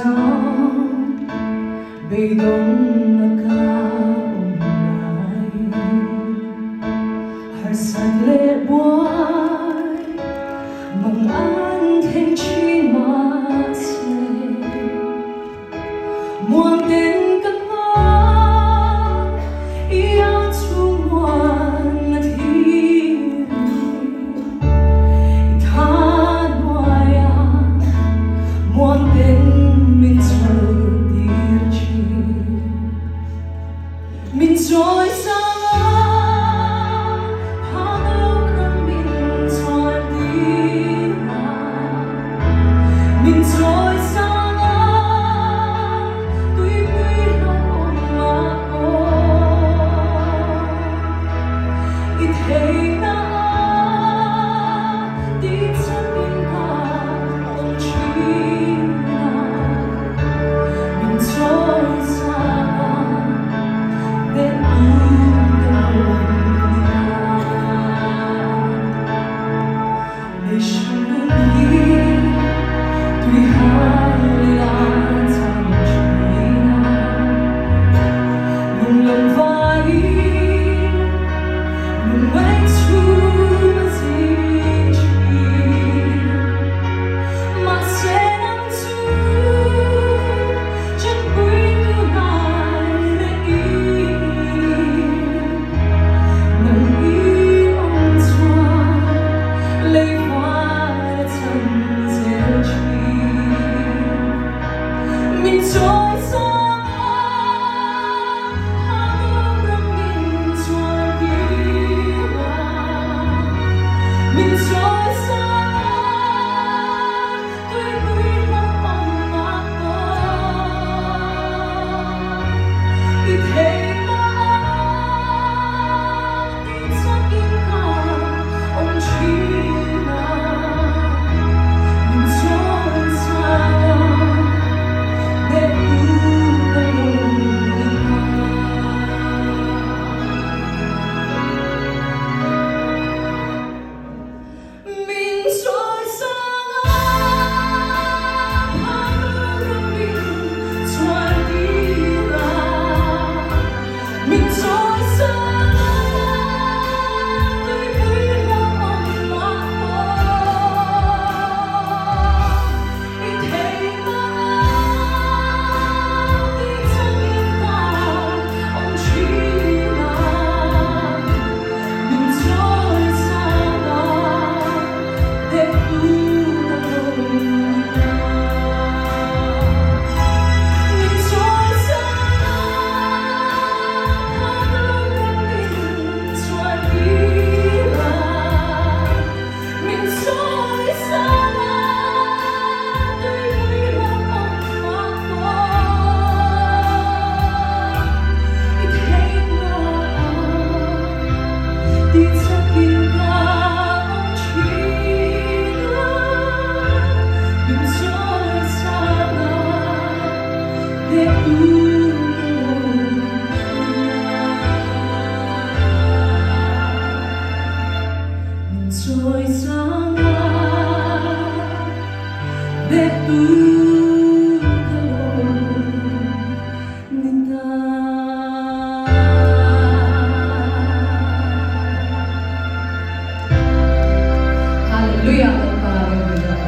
sound bay đông magkaunay Harsaglit buhay Mang-angheng chimasay Muang din ka nga Iyang tumuan at hiling Ikan waya Muang din Min trôi sang Hang kan min trôi đi Min trôi sang Tuy quy lòng mà ô Ít hay na Đi chân in ka Ông chi na Min trôi sang Trôi sang Hallelujah.